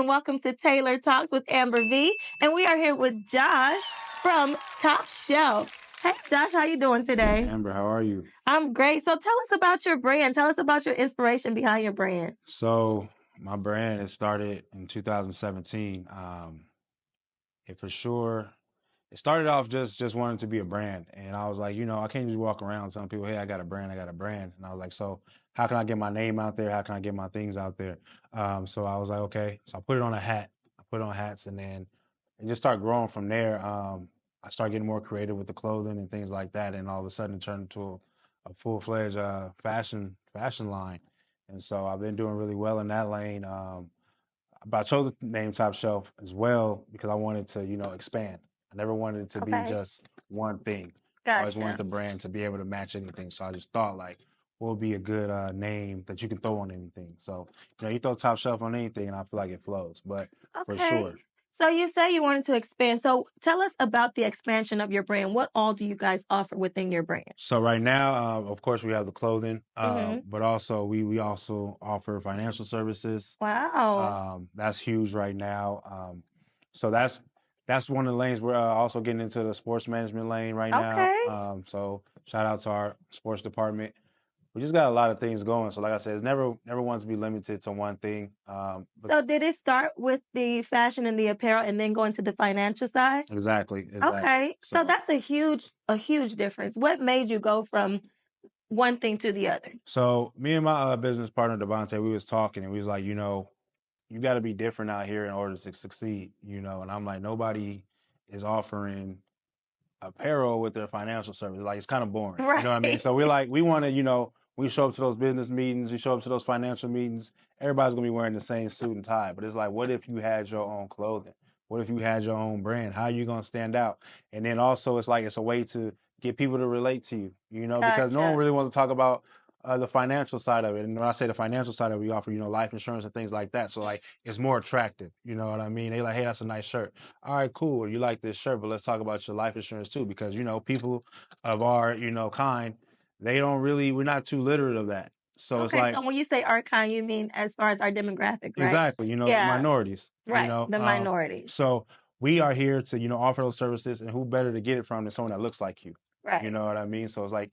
and welcome to Taylor Talks with Amber V. And we are here with Josh from Top Shelf. Hey, Josh, how you doing today? Amber, how are you? I'm great. So tell us about your brand. Tell us about your inspiration behind your brand. So my brand has started in 2017. It started off just wanting to be a brand. And I was like, I can't just walk around telling people, hey, I got a brand. And I was like, so how can I get my name out there? How can I get my things out there? So I was like, okay. So I put it on a hat. I put it on hats, and then it just started growing from there. I started getting more creative with the clothing and things like that. And all of a sudden it turned into a full-fledged fashion line. And so I've been doing really well in that lane. But I chose the name Top Shelf as well because I wanted to, expand. I never wanted it to be just one thing. Gotcha. I always wanted the brand to be able to match anything. So I just thought, like, what would be a good name that you can throw on anything? So, you throw Top Shelf on anything, and I feel like it flows. But for sure. So you say you wanted to expand. So tell us about the expansion of your brand. What all do you guys offer within your brand? So right now, of course, we have the clothing, but also we also offer financial services. Wow. That's huge right now. So that's one of the lanes. We're also getting into the sports management lane right now. So shout out to our sports department. We just got a lot of things going. So like I said, it's never wants to be limited to one thing. So did it start with the fashion and the apparel and then go into the financial side? Exactly. Okay. So that's a huge difference. What made you go from one thing to the other? So me and my business partner, Devontae, we was talking and we was like, you got to be different out here in order to succeed, and I'm like, nobody is offering apparel with their financial service. Like, it's kind of boring. Right. You know what I mean? So we're like, we want to, we show up to those business meetings, we show up to those financial meetings, everybody's going to be wearing the same suit and tie. But it's like, what if you had your own clothing? What if you had your own brand? How are you going to stand out? And then also it's like, it's a way to get people to relate to you, because no one really wants to talk about the financial side of it. And when I say the financial side of it, we offer, life insurance and things like that. So like, it's more attractive. You know what I mean? They like, hey, that's a nice shirt. All right, cool. You like this shirt, but let's talk about your life insurance too, because, people of our, kind, we're not too literate of that. So it's like, so when you say our kind, you mean as far as our demographic, right? Exactly. Minorities. Right. The minorities. So we are here to, offer those services, and who better to get it from than someone that looks like you. Right. You know what I mean? So it's like,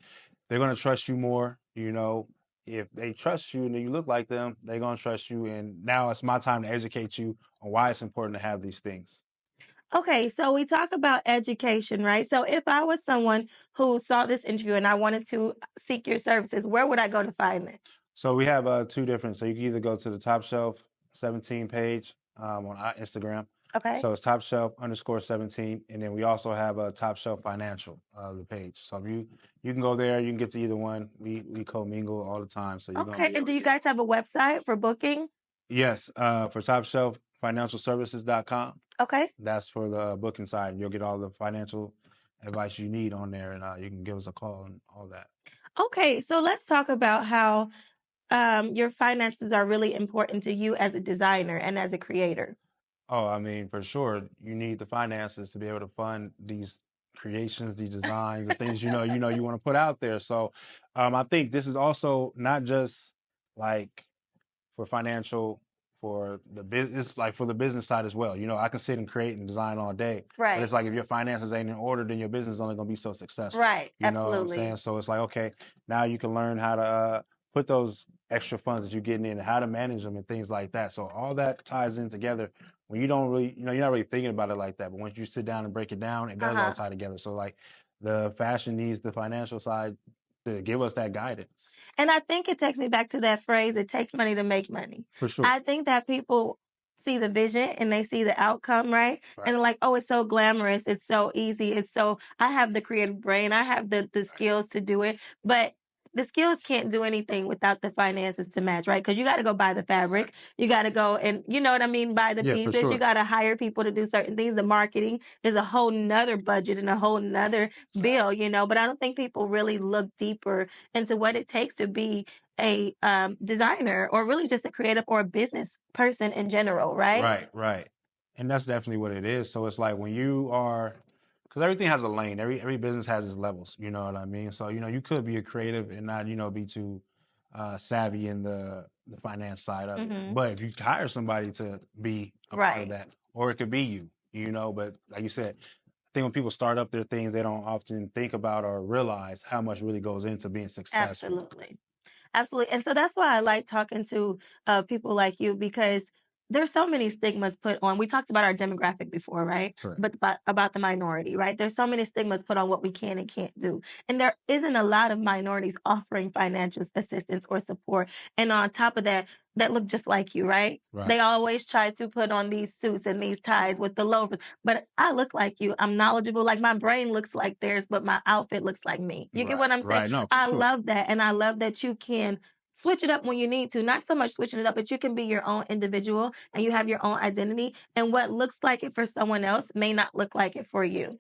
they're going to trust you more, if they trust you and you look like them, they're going to trust you. And now it's my time to educate you on why it's important to have these things. Okay, so we talk about education, right? So if I was someone who saw this interview and I wanted to seek your services, where would I go to find them? So we have two different. So you can either go to the Top Shelf 17 page on Instagram. Okay. So it's Top Shelf _17, and then we also have a Top Shelf Financial the page. So you can go there. You can get to either one. We commingle all the time. So and do you guys have a website for booking? Yes, for Top Shelf financialservices.com. Okay. That's for the booking side. You'll get all the financial advice you need on there, and you can give us a call and all that. Okay, so let's talk about how your finances are really important to you as a designer and as a creator. Oh, I mean, for sure, you need the finances to be able to fund these creations, these designs, the things you want to put out there. So, I think this is also not just like for financial, for the business, like for the business side as well. I can sit and create and design all day, right? But it's like if your finances ain't in order, then your business is only going to be so successful, right? You know what I'm saying? So it's like, okay, now you can learn how to put those extra funds that you're getting in and how to manage them and things like that. So all that ties in together. When you don't really, you're not really thinking about it like that. But once you sit down and break it down, it does all tie together. So like the fashion needs the financial side to give us that guidance. And I think it takes me back to that phrase, it takes money to make money. For sure. I think that people see the vision and they see the outcome, right? And they're like, oh, it's so glamorous. It's so easy. I have the creative brain. I have the skills to do it. But the skills can't do anything without the finances to match, right? Because you got to go buy the fabric. You got to go and, buy the pieces. Sure. You got to hire people to do certain things. The marketing is a whole nother budget and a whole nother bill, But I don't think people really look deeper into what it takes to be a designer or really just a creative or a business person in general, right? Right. And that's definitely what it is. So it's like when you are... Because everything has a lane. Every business has its levels. You know what I mean? So, you could be a creative and not, be too savvy in the the finance side of it. Mhm. But if you hire somebody to be a part of Right. that, or it could be you, but like you said, I think when people start up their things, they don't often think about or realize how much really goes into being successful. Absolutely. Absolutely. And so that's why I like talking to people like you, because there's so many stigmas put on. We talked about our demographic before, right? Correct. But about the minority, right? There's so many stigmas put on what we can and can't do. And there isn't a lot of minorities offering financial assistance or support. And on top of that, that look just like you, right? Right. They always try to put on these suits and these ties with the loafers, but I look like you. I'm knowledgeable. Like my brain looks like theirs, but my outfit looks like me. You get what I'm saying? Right. No, for I sure. love that. And I love that you can switch it up when you need to. Not so much switching it up, but you can be your own individual and you have your own identity. And what looks like it for someone else may not look like it for you.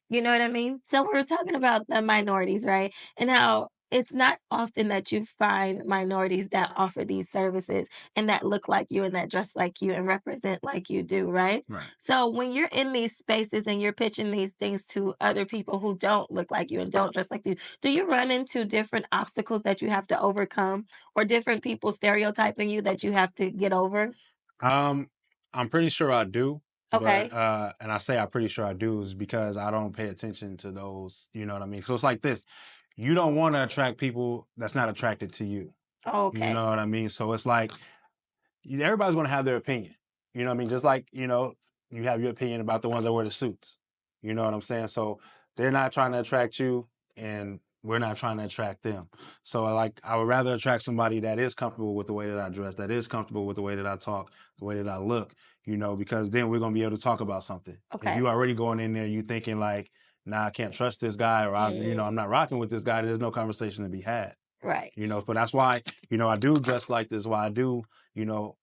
You know what I mean? So we're talking about the minorities, right? And how it's not often that you find minorities that offer these services and that look like you and that dress like you and represent like you do, right? Right. So when you're in these spaces and you're pitching these things to other people who don't look like you and don't dress like you, do you run into different obstacles that you have to overcome or different people stereotyping you that you have to get over? I'm pretty sure I do. Okay. But and I say I'm pretty sure I do is because I don't pay attention to those, you know what I mean? So it's like this. You don't want to attract people that's not attracted to you. You Okay. know what I mean? So it's like everybody's going to have their opinion. You know what I mean? Just like, you have your opinion about the ones that wear the suits. You know what I'm saying? So they're not trying to attract you and we're not trying to attract them. So I would rather attract somebody that is comfortable with the way that I dress, that is comfortable with the way that I talk, the way that I look, because then we're going to be able to talk about something. If Okay. you already going in there, you thinking like, nah, I can't trust this guy or I'm not rocking with this guy, there's no conversation to be had. Right. But that's why, I do dress like this, why I do,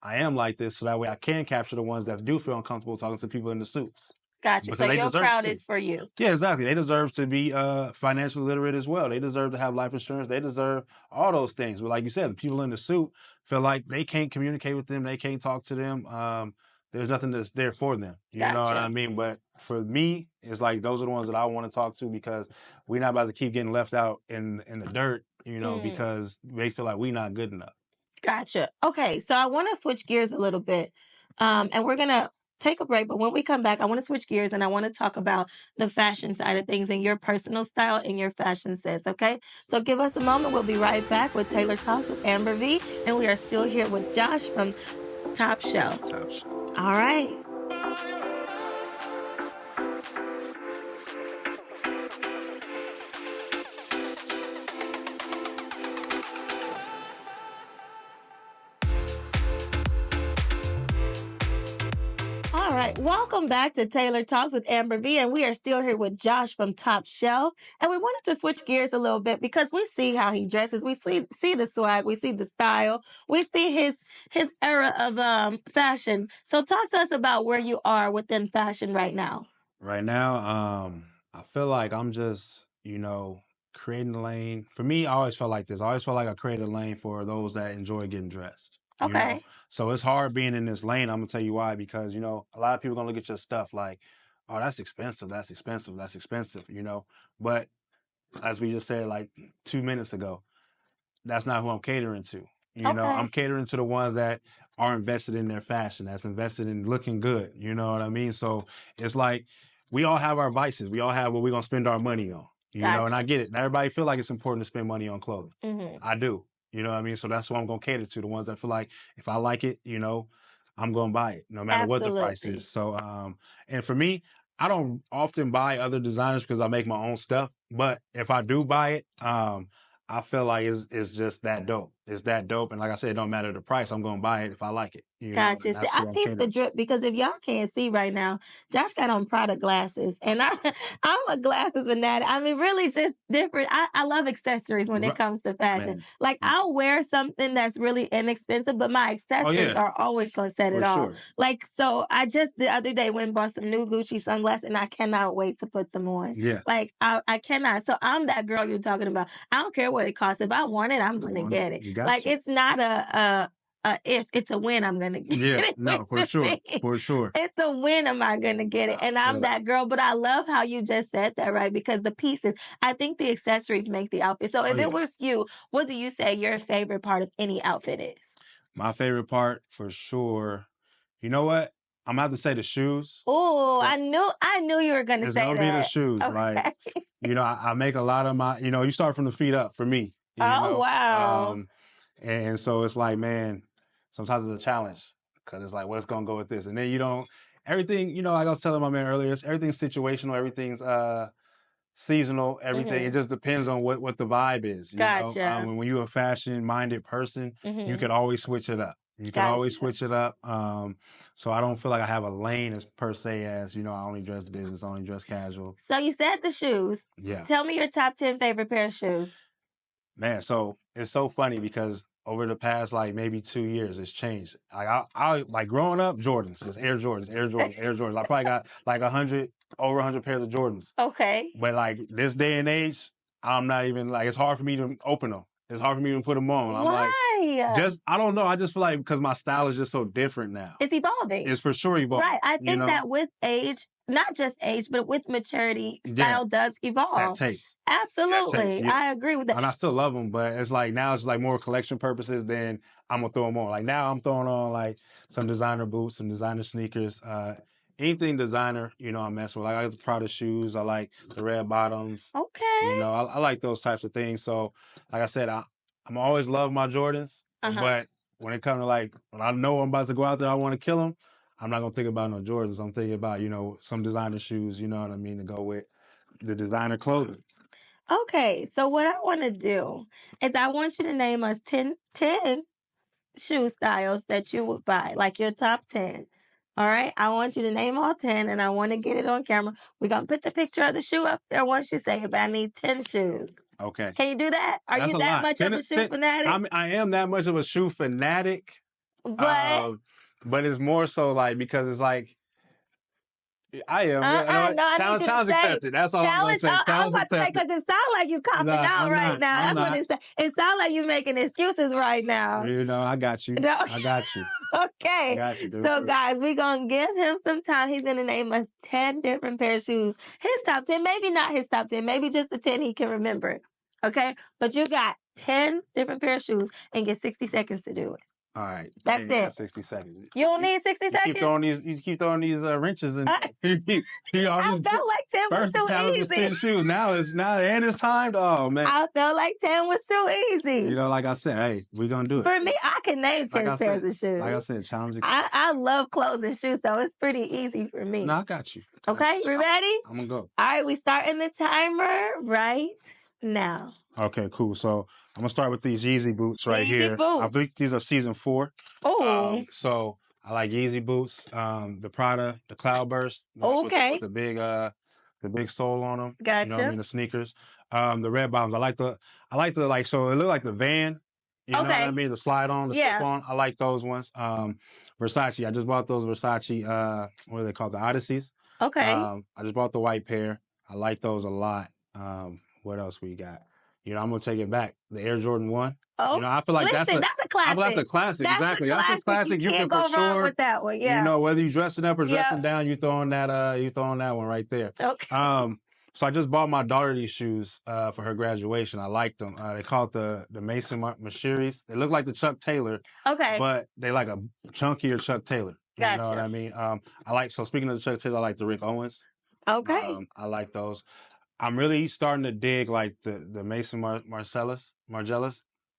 I am like this, so that way I can capture the ones that do feel uncomfortable talking to people in the suits. Gotcha. Because So they your deserve crowd to. is for you. Yeah, exactly. They deserve to be financially literate as well. They deserve to have life insurance. They deserve all those things. But like you said, the people in the suit feel like they can't communicate with them. They can't talk to them. There's nothing that's there for them. You know what I Gotcha. mean? But for me, it's like those are the ones that I want to talk to because we're not about to keep getting left out in the dirt, because they feel like we're not good enough. Gotcha. Okay, so I want to switch gears a little bit, and we're gonna take a break. But when we come back, I want to switch gears and I want to talk about the fashion side of things and your personal style and your fashion sense. Okay, so give us a moment. We'll be right back with Taylor Talks with Amber V, and we are still here with Josh from Top Shelf. All right. All right, welcome back to Taylor Talks with Amber V, and we are still here with Josh from Top Shelf. And we wanted to switch gears a little bit because we see how he dresses, we see the swag, we see the style, we see his era of fashion. So talk to us about where you are within fashion right now. Right now, I feel like I'm just, creating a lane. For me, I always felt like this. I always felt like I created a lane for those that enjoy getting dressed. Okay. So it's hard being in this lane. I'm gonna tell you why, because a lot of people gonna look at your stuff like, oh, that's expensive, that's expensive, that's expensive, But as we just said like 2 minutes ago, that's not who I'm catering to. I'm catering to the ones that are invested in their fashion, that's invested in looking good. You know what I mean? So it's like we all have our vices. We all have what we're gonna spend our money on. And I get it. And everybody feel like it's important to spend money on clothing. I do. You know what I mean? So that's what I'm gonna cater to. The ones that feel like if I like it, I'm gonna buy it, no matter what the price Absolutely. is. So and for me, I don't often buy other designers because I make my own stuff. But if I do buy it, I feel like it's just that dope. It's that dope. And like I said, it don't matter the price. I'm gonna buy it if I like it. Gotcha. And See, that's I what I'm peeped the catering. drip because if y'all can't see right now, Josh got on Prada glasses, and I'm a glasses fanatic. I mean, really just different. I love accessories when it comes to fashion. Man. Like I'll wear something that's really inexpensive, but my accessories are always gonna set it For off. sure. Like so, I just the other day went and bought some new Gucci sunglasses, and I cannot wait to put them on. Yeah. Like I cannot. So I'm that girl you're talking about. I don't care what it costs. If I want it, I'm gonna get it. You got Like you. it's not if it's a win, I'm gonna get Yeah, it. no, for sure. For sure. It's a win, am I gonna get it? And I'm that girl. But I love how you just said that, right? Because the pieces, I think the accessories make the outfit. So if it was you, what do you say your favorite part of any outfit is? My favorite part for sure. You know what? I'm gonna have to say the shoes. Oh, So I knew you were gonna it's say gonna that. be the shoes. Okay. Like, I make a lot of my. You start from the feet up for me. Oh wow. And so it's like, man, sometimes it's a challenge because it's like, what's gonna go with this? And then everything. Like I was telling my man earlier, everything's situational. Everything's seasonal, everything. It just depends on what the vibe is. Gotcha. When you're a fashion-minded person, you can always switch it up. You can always Gotcha. switch it up. So I don't feel like I have a lane as per se as, I only dress business, I only dress casual. So you said the shoes. Yeah. Tell me your top 10 favorite pair of shoes. Man, so it's so funny because over the past like maybe 2 years, it's changed. Like I like growing up, Jordans, just Air Jordans, Air Jordans, Air Jordans. I probably got like over 100 pairs of Jordans. Okay. But like this day and age, I'm not even like, it's hard for me to open them. It's hard for me to put them on. I'm Why? I don't know. I just feel like because my style is just so different now. It's evolving. It's for sure evolving. Right. I think that with age, not just age, but with maturity, style does evolve. That taste. Absolutely. Yeah. I agree with that. And I still love them, but it's like now it's like more collection purposes than I'm going to throw them on. Like now I'm throwing on like some designer boots, some designer sneakers, anything designer, I mess with. Like I like the Prada shoes. I like the red bottoms. Okay. I like those types of things. So like I said, I'm always love my Jordans, but when it comes to like, when I know I'm about to go out there, I want to kill them, I'm not going to think about no Jordans. I'm thinking about, some designer shoes, you know what I mean, to go with the designer clothing. Okay. So what I want to do is I want you to name us 10 shoe styles that you would buy, like your top 10. All right. I want you to name all 10 and I want to get it on camera. We're going to put the picture of the shoe up there once you say it, but I need 10 shoes. Okay. Can you do that? Are you that much of a shoe fanatic? I am that much of a shoe fanatic. But it's more so like, because it's like, I am. Challenge accepted. That's all I'm going to say. I was about to say, because it sounds like you copping out right now. That's what it says. It sounds like you're making excuses right now. I got you. I got you. Okay. I got you, dude. So, guys, we're going to give him some time. He's going to name us 10 different pair of shoes. His top 10, maybe not his top 10, maybe just the 10 he can remember. Okay? But you got 10 different pair of shoes and get 60 seconds to do it. All right. That's it. 60 seconds. You don't need 60 seconds? You keep throwing these wrenches in. I felt like 10 was too easy. 10 shoes. Now it's timed. Oh, man. I felt like 10 was too easy. Like I said, hey, we're going to do it. For me, I can name 10 pairs of shoes. Like I said, challenging. I love clothes and shoes, so it's pretty easy for me. No, I got you. Okay, you ready? I'm going to go. All right, we starting the timer right now. Okay, cool. So I'm gonna start with these Yeezy boots right here. Boots. I believe these are season 4. Oh. So I like Yeezy boots. The Prada, the Cloudburst. Okay. With the big sole on them. Gotcha. You know what I mean? The sneakers. The red bottoms. I like the so it look like the Van. You know what I mean? The slide on, the slip on. I like those ones. Versace. I just bought those Versace. What are they called? The Odysseys. Okay. I just bought the white pair. I like those a lot. What else we got? I'm gonna take it back. The Air Jordan 1. Oh, I feel like that's a classic. That's a classic. Exactly. That's a classic. You can't go wrong with that one. Yeah. Whether you dressing up or dressing down, you throwing that one right there. Okay. So I just bought my daughter these shoes for her graduation. I liked them. They call it the Mason Mashiris. They look like the Chuck Taylor. Okay. But they like a chunkier Chuck Taylor. Gotcha. You know what I mean? So speaking of the Chuck Taylor, I like the Rick Owens. Okay. I like those. I'm really starting to dig like the Mason Margellus.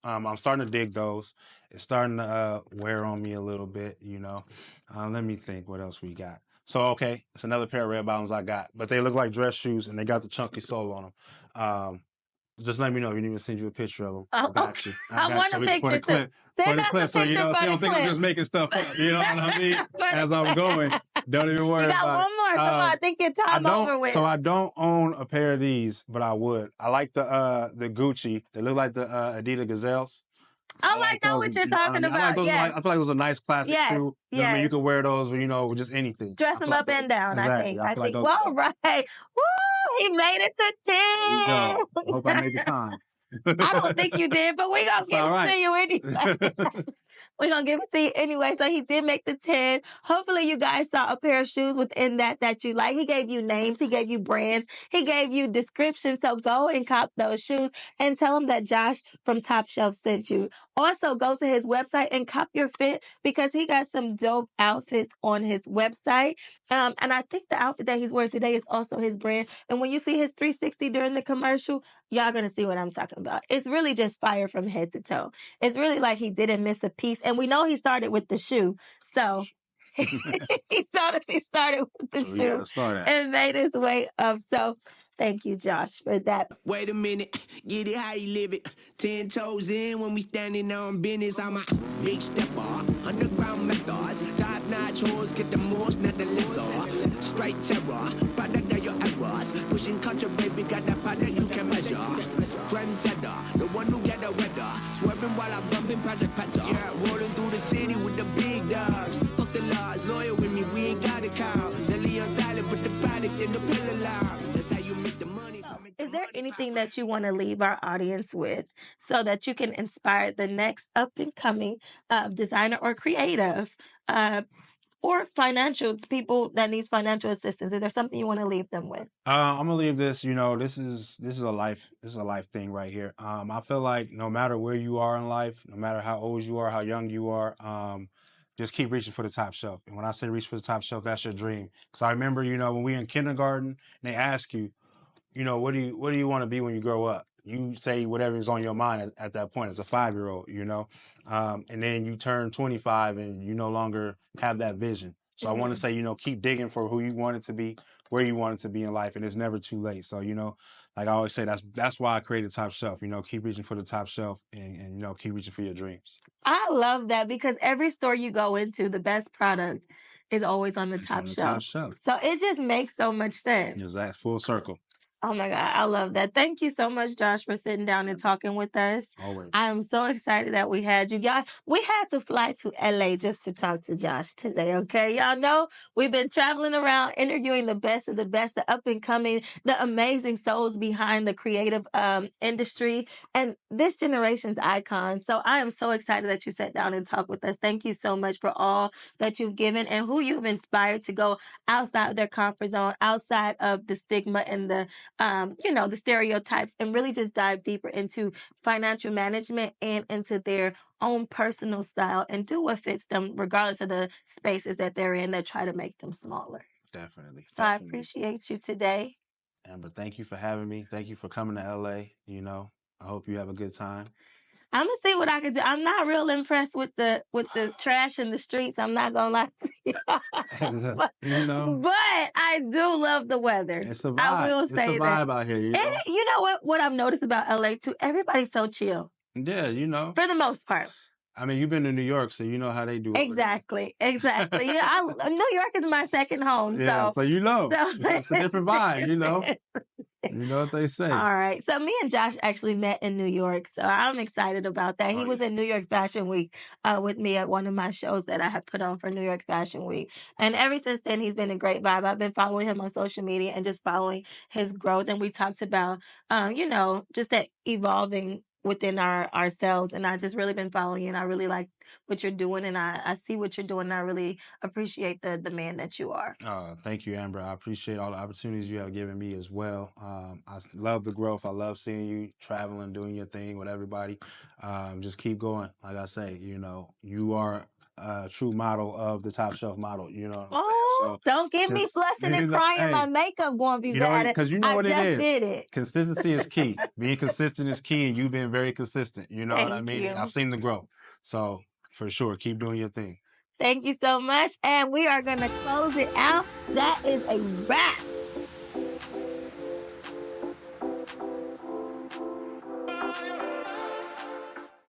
I'm starting to dig those. It's starting to wear on me a little bit, Let me think what else we got. So, okay, it's another pair of red bottoms I got, but they look like dress shoes and they got the chunky sole on them. Just let me know if you need me to send you a picture of them. Oh, I got you. I want a picture too. Send us a picture so you don't think I'm just making stuff up. You know what I mean? As I'm going. Don't even worry about it. We got one more. Come on, I think your time over with. So I don't own a pair of these, but I would. I like the Gucci. They look like the Adidas Gazelles. I know what you're talking about. I feel like those are nice classic shoes. I mean, you can wear those with, just anything. Dress them up and down, exactly. I think. Well, right. Woo! He made it to 10. I hope I make the time. I don't think you did, but we're going to give it to you anyway. We're going to give it to you anyway. So he did make the 10. Hopefully you guys saw a pair of shoes within that you like. He gave you names. He gave you brands. He gave you descriptions. So go and cop those shoes and tell him that Josh from Top Shelf sent you Also, go to his website and cop your fit because he got some dope outfits on his website. And I think the outfit that he's wearing today is also his brand. And when you see his 360 during the commercial, y'all gonna see what I'm talking about. It's really just fire from head to toe. It's really like he didn't miss a piece. And we know he started with the shoe. So he started with the shoe and made his way up. So thank you, Josh, for that. Wait a minute, get it how you live it. 10 toes in when we standing on business. I'm a big stepper, underground methods. Top-notch hoes, get the most, not the lesser. Straight terror, product of your errors. Pushing culture, baby, got that product you can measure. Trendsetter, the one who get the weather. Swerving while I'm bumping Project Petter. Yeah, rolling through the city with the big dogs. Fuck the laws, loyal with me, we ain't got a cow. Zelly on silent, put the product in the pillar loud. That's how you make the money. Is there anything that you want to leave our audience with so that you can inspire the next up and coming designer or creative or financial people that needs financial assistance? Is there something you want to leave them with? I'm gonna leave this. This is a life thing right here. I feel like no matter where you are in life, no matter how old you are, how young you are, just keep reaching for the top shelf. And when I say reach for the top shelf, that's your dream. Because I remember, when we were in kindergarten, and they ask you, what do you want to be when you grow up? You say whatever is on your mind at that point as a 5-year-old, and then you turn 25 and you no longer have that vision. So I want to say, keep digging for who you want it to be, where you want it to be in life, and it's never too late. So, like I always say, that's why I created Top Shelf. Keep reaching for the top shelf and keep reaching for your dreams. I love that because every store you go into, the best product is always on the top shelf. So it just makes so much sense. Exactly. Full circle. Oh my God, I love that. Thank you so much, Josh, for sitting down and talking with us. Always. I am so excited that we had you. Y'all, we had to fly to LA just to talk to Josh today, okay? Y'all know we've been traveling around interviewing the best of the best, the up and coming, the amazing souls behind the creative industry and this generation's icons. So I am so excited that you sat down and talked with us. Thank you so much for all that you've given and who you've inspired to go outside of their comfort zone, outside of the stigma and the the stereotypes and really just dive deeper into financial management and into their own personal style and do what fits them regardless of the spaces that they're in that try to make them smaller. Definitely. So I appreciate you today. Amber, thank you for having me. Thank you for coming to LA. I hope you have a good time. I'm gonna see what I can do. I'm not real impressed with the trash in the streets. I'm not gonna lie to you. But I do love the weather. It's a vibe. I will say it's a vibe out here. And you know what I've noticed about LA too? Everybody's so chill. Yeah, For the most part. I mean, you've been to New York, so you know how they do it. Exactly. New York is my second home. Yeah, so it's a different vibe, You know what they say. All right. So me and Josh actually met in New York. So I'm excited about that. He was in New York Fashion Week with me at one of my shows that I had put on for New York Fashion Week. And ever since then, he's been a great vibe. I've been following him on social media and just following his growth. And we talked about, just that evolving within ourselves. And I just really been following you and I really like what you're doing and I see what you're doing and I really appreciate the man that you are. Thank you, Amber. I appreciate all the opportunities you have given me as well. I love the growth. I love seeing you traveling, doing your thing with everybody. Just keep going. Like I say, you are a true model of the top shelf model. You know what I'm saying? So don't get me flushing and crying. Hey, my makeup going to be bad. Because you know what it is. Did it. Consistency is key. Being consistent is key, and you've been very consistent. You know Thank what I mean? You. I've seen the growth. So for sure, keep doing your thing. Thank you so much. And we are going to close it out. That is a wrap.